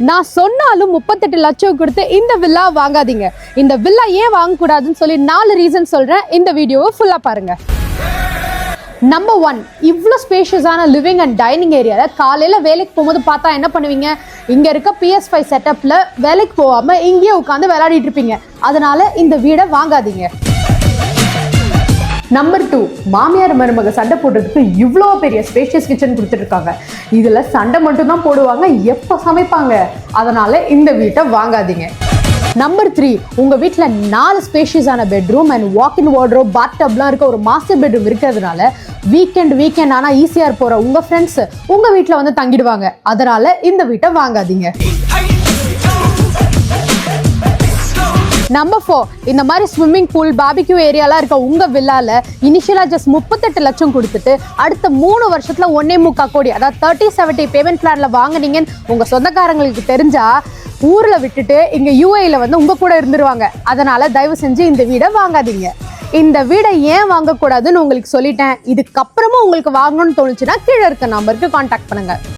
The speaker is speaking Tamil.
நான் சொன்னாலும் 38 லட்சம் கொடுத்து இந்த வில்லா வாங்காதீங்க. இந்த வில்லா ஏன் வாங்கக்கூடாதுன்னு சொல்லி 4 ரீசன் சொல்றேன். இந்த வீடியோவை ஃபுல்லா பாருங்க. நம்பர் 1, இவ்வளோ ஸ்பேஷியஸான லிவிங் அண்ட் டைனிங் ஏரியாவில் காலையில் வேலைக்கு போகும்போது பார்த்தா என்ன பண்ணுவீங்க? இங்கே இருக்க PS5 செட்டப்பில் வேலைக்கு போகாமல் இங்கேயே உட்காந்து விளையாடிட்டு இருப்பீங்க. அதனால இந்த வீடை வாங்காதீங்க. நம்பர் 2, மாமியார் மருமக சண்டை போடுறதுக்கு இவ்வளோ பெரிய ஸ்பேஷியஸ் கிச்சன் கொடுத்துருக்காங்க. இதில் சண்டை மட்டும்தான் போடுவாங்க, எப்போ சமைப்பாங்க. அதனால இந்த வீட்டை வாங்காதீங்க. நம்பர் 3, உங்கள் வீட்டில் 4 ஸ்பேஷியஸான பெட்ரூம் அண்ட் வாக்கின் வார்ட்ரோப் பாத்டப்லாம் இருக்க ஒரு மாஸ்டர் பெட்ரூம் இருக்கிறதுனால வீக்கெண்ட் ஆனால் ஈஸியாக போகிற உங்கள் ஃப்ரெண்ட்ஸ் உங்கள் வீட்டில் வந்து தங்கிடுவாங்க. அதனால இந்த வீட்டை வாங்காதீங்க. நம்பர் 4, இந்த மாதிரி ஸ்விம்மிங் பூல் பார்பிக்யூ ஏரியாலாம் இருக்க உங்கள் வில்லால இனிஷியலாக ஜஸ்ட் 38 லட்சம் கொடுத்துட்டு அடுத்த 3 வருஷத்தில் 1.25 கோடி அதாவது 30-70 பேமெண்ட் பிளானில் வாங்கினீங்கன்னு உங்கள் சொந்தக்காரங்களுக்கு தெரிஞ்சா ஊரில் விட்டுட்டு இங்கே UAEல வந்து உங்கள் கூட இருந்துருவாங்க. அதனால தயவு செஞ்சு இந்த வீடை வாங்காதீங்க. இந்த வீடை ஏன் வாங்கக்கூடாதுன்னு உங்களுக்கு சொல்லிட்டேன். இதுக்கப்புறமும் உங்களுக்கு வாங்கணும்னு தோணுச்சுன்னா கீழே இருக்க நம்பருக்கு கான்டாக்ட் பண்ணுங்க.